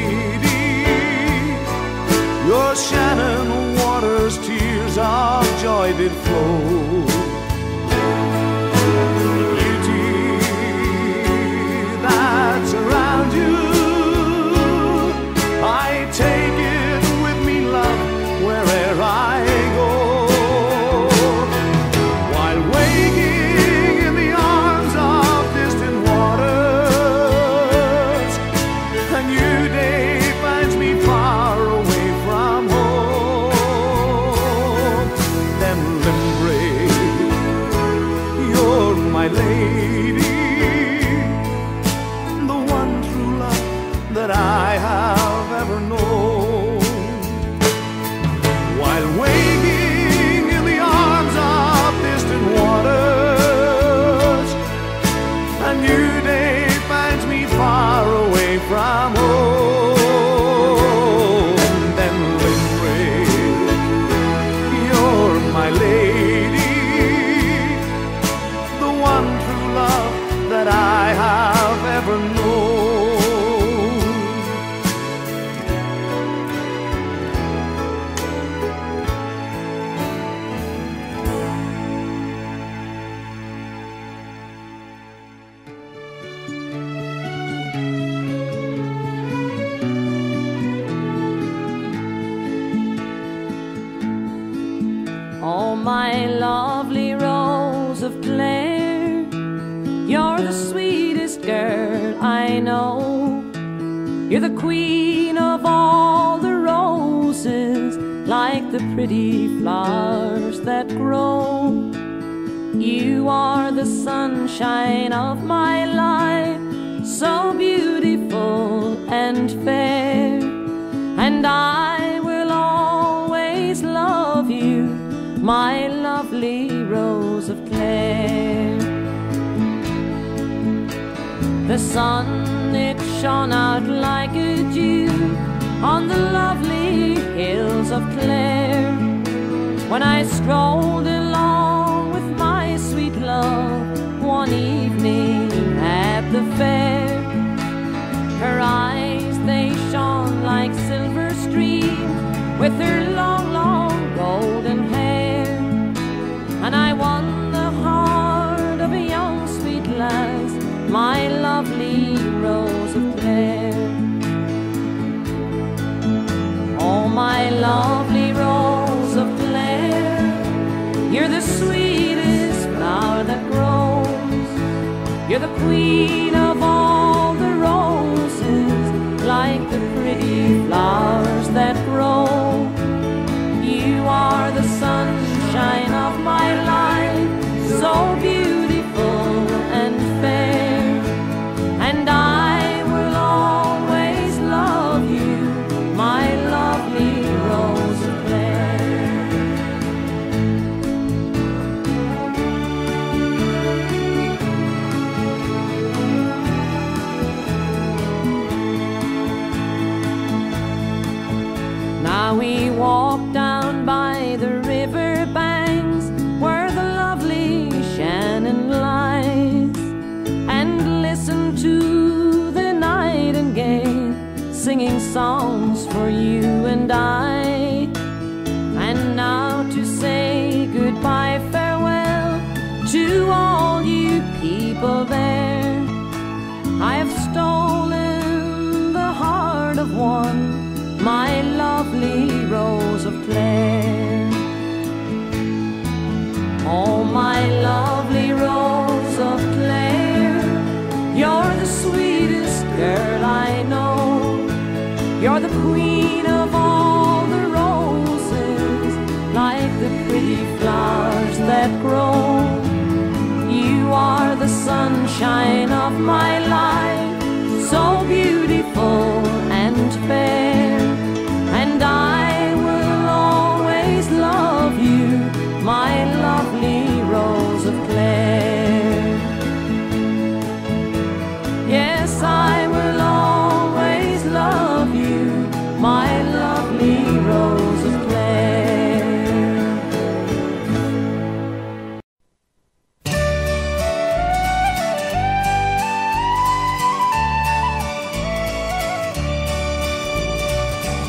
Your Shannon waters, tears of joy did flow. The beauty that's around you, I take it with me, love, where'er I go. While waking in the arms of distant waters, a new day finds me far away from home. Then Limerick, you're my lady, the one true love that I have ever known. While waking in the arms of distant waters, a new day finds me far away from home. Then Limerick, you're my lady, the one true love that I have ever known. Oh, my lovely Rose of Clare, you're the sweetest girl I know. You're the queen of all the roses, like the pretty flowers that grow. You are the sunshine of my life, so beautiful and fair, and I will always love you my lovely Rose of Clare. The sun, it shone out like a dew on the lovely hills of Clare. When I strolled along with my sweet love one evening at the fair, her eyes, they shone like silver streams with her long, long golden hair. And I won the heart of a young sweet lass, my lovely Rose of Clare. Oh, my lovely Rose of Clare, you're the sweetest flower that grows. You're the queen of all the roses, like the pretty flowers that grow. You are the sunshine of my life, so beautiful and fair. And I will always love you, my lovely Rose of Clare. Now we walk down by the river banks where the lovely Shannon lies, and listen to the nightingale singing songs for you and I. And now to say goodbye, farewell to all you people there, I have stolen the heart of one, my lovely Rose of Clare. Oh, my lovely Rose of Clare, you're the sweetest girl I know. You're the queen of all the roses, like the pretty flowers that grow. You are the sunshine of my life, so beautiful and fair. And I will always love you, my lovely Rose of Clare. Yes, I will always love you, my lovely Rose of Clare.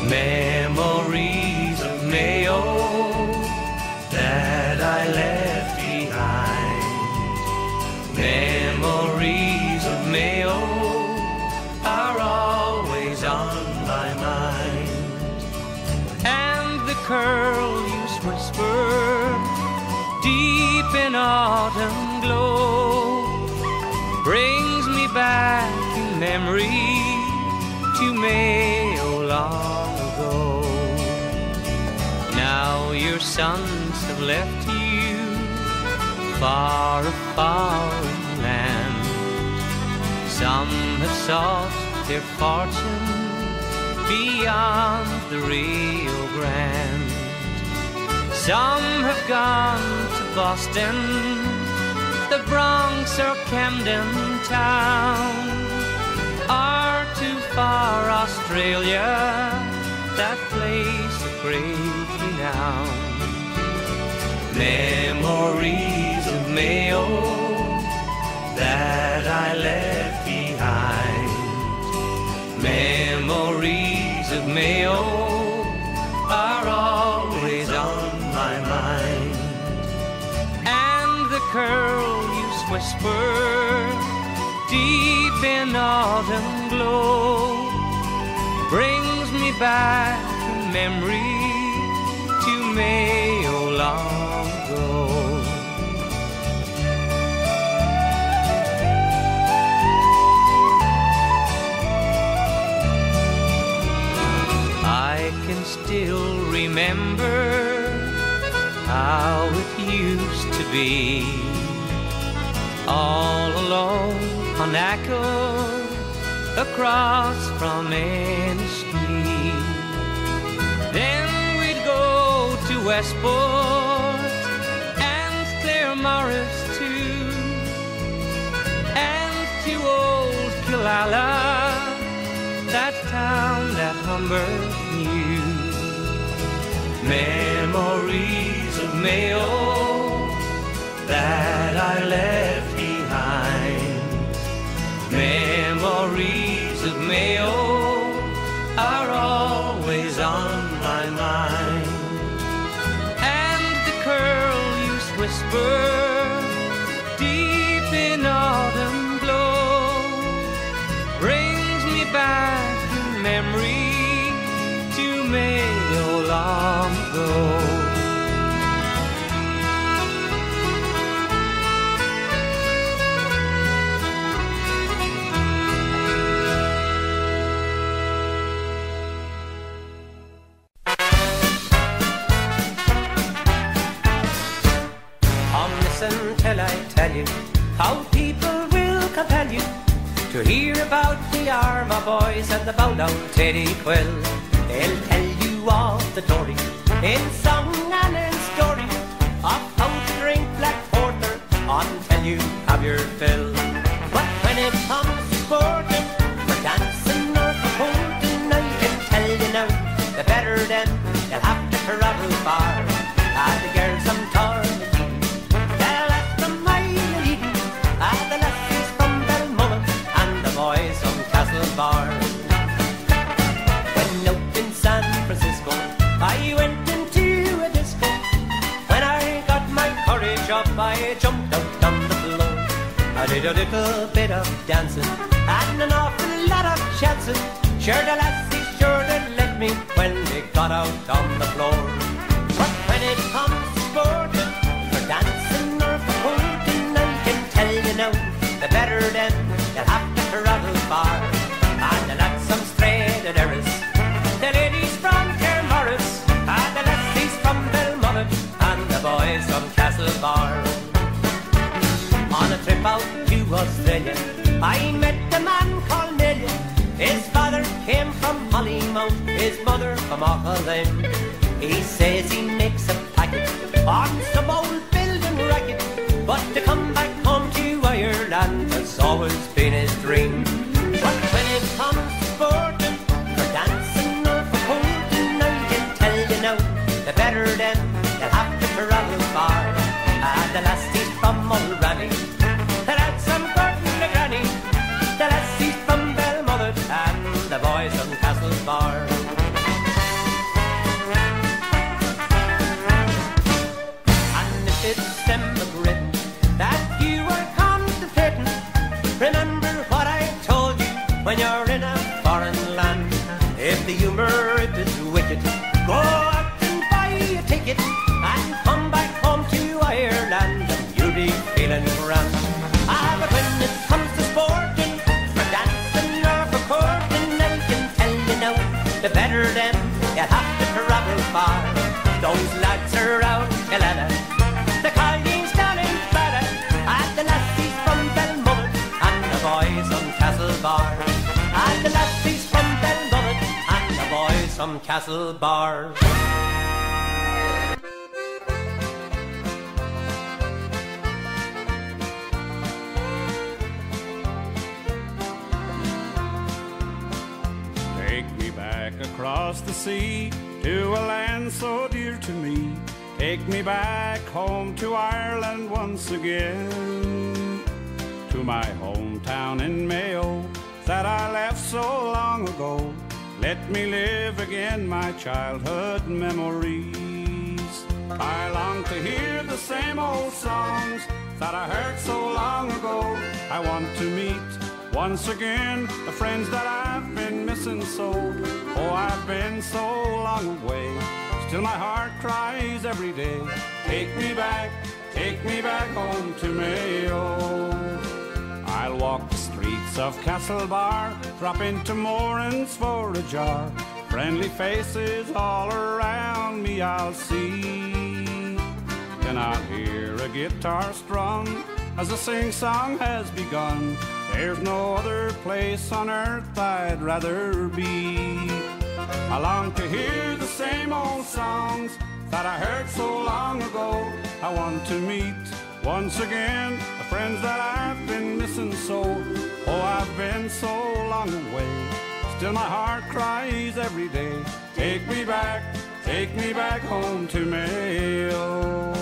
Memories of Mayo that I left behind. Memories of Mayo are always on my mind. And the curlews whisper deep in autumn glow brings me back in memory to Mayo long ago. Now your sons have left you far, far inland. Some have sought their fortune beyond the Rio Grande. Some have gone to Boston, the Bronx or Camden town, or to far Australia, that place of great renown. Memories of Mayo that I left behind. Memories of Mayo are always on my mind. And the curlews whisper deep in autumn glow brings me back in memory to Mayo long ago. I can still remember how it used to be, all alone on Ackle across from Ennis County. Then we'd go to Westport number new. Memories of Mayo that I left behind. Memories of Mayo are always on my mind. And the curlews whisper deep in autumn glow brings me back in memory to Mayo long ago. Till I tell you how people will compel you to hear about the Armagh boys and the Bowdown Teddy Quill. They'll tell you of the Tory in song and in story of how to drink black porter until you have your fill. But when it comes to sporting, for dancing or for holding, I can tell you now, the better them, they'll have to travel far. And the girls I'm torn Castlebar. When out in San Francisco, I went into a disco. When I got my courage up, I jumped out on the floor. I did a little bit of dancing and an awful lot of chancing. Sure the lassies sure they'd let me when they got out on the floor. But when it comes to sporting, for dancing or for holding, I can tell you now, the better them, they'll have to travel far. And the lads from Straight Erris, the ladies from Humorous, and the lassies from Bellmullet, and the boys from Castlebar. On a trip out to Australia, I met a man called Nelly. His father came from Hollymount, his mother from Auckland. He says he makes a packet on some old building racket, but to come back home to Ireland has always been his dream. But when it comes to sporting, for dancing or for holding, I can tell you now, the better them, they'll have to travel far. And the lassies from Mulranny, the lads from Gordon the Granny, the lassies from Bellmullet, and the boys from Castlebar. And if it's emigrate that you are contemplating, remember what I told you when you're in a foreign land. If the humour it is wicked, go out and buy a ticket and come back home to Ireland and you'll be feeling grand. But when it comes to sporting, for dancing or for courting, I can tell you now, the better them, you'll have to travel far. Those lads are out Gallagher, the colleagues down in Ballina, and the lassies from Bellmullet, and the boys from Castlebar. And the lassies from Bellmullet, and the boys from Castlebar. Take me back across the sea to a land so dear to me. Take me back home to Ireland once again, to my hometown in Mayo that I left so long ago. Let me live again my childhood memories. I long to hear the same old songs that I heard so long ago. I want to meet once again the friends that I've been missing so. Oh, I've been so long away, still my heart cries every day. Take me back home to Mayo. I'll walk the streets of Castlebar, drop into moorings for a jar. Friendly faces all around me I'll see. Then I'll hear a guitar strum as a sing-song has begun. There's no other place on earth I'd rather be. I long to hear the same old songs that I heard so long ago. I want to meet once again the friends that I've been missing so. Oh, I've been so long away, still my heart cries every day. Take me back home to Mayo.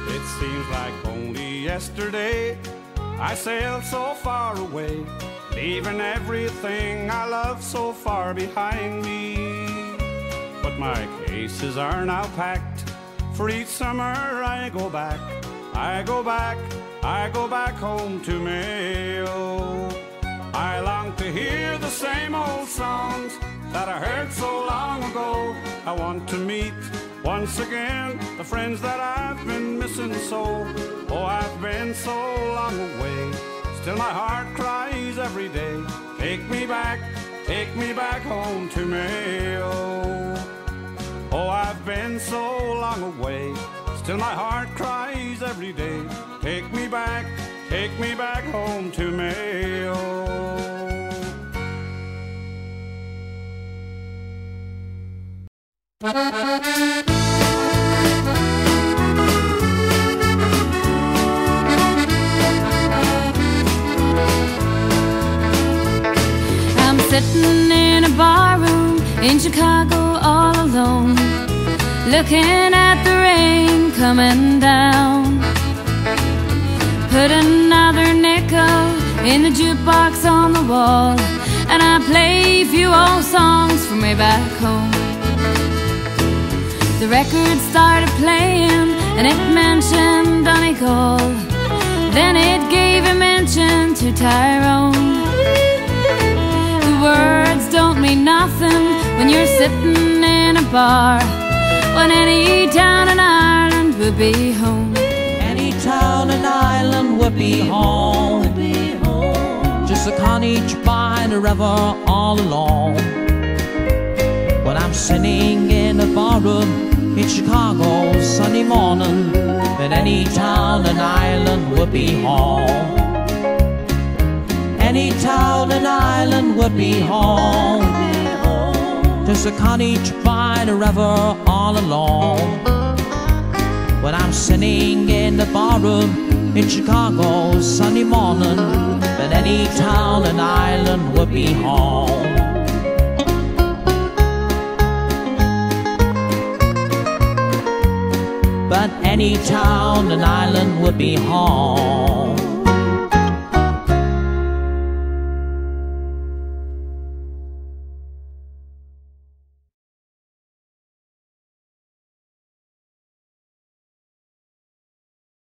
It seems like only yesterday I sailed so far away, leaving everything I love so far behind me. But my cases are now packed. For each summer I go back home to Mayo. I long to hear the same old songs that I heard so long ago. I want to meet once again the friends that I've been missing so. Oh, I've been so long away, still my heart cries every day. Take me back home to Mayo. Oh, I've been so long away, still my heart cries every day. Take me back home to Mayo. I'm sitting in a barroom in Chicago all alone, looking at the rain coming down. Put another nickel in the jukebox on the wall, and I play a few old songs from way back home. The record started playing and it mentioned Donegal, then it gave a mention to Tyrone. The words don't mean nothing when you're sitting in a bar, when any town in Ireland would be home. Any town in Ireland would be home. Just a cottage by the river all alone. When I'm sitting in a barroom in Chicago Sunday morning, but any town in Ireland would be home. Any town in Ireland would be home. Just a cottage by the river all alone. When I'm sitting in the barroom in Chicago Sunday morning, but any town in Ireland would be home. But any town in Ireland would be home.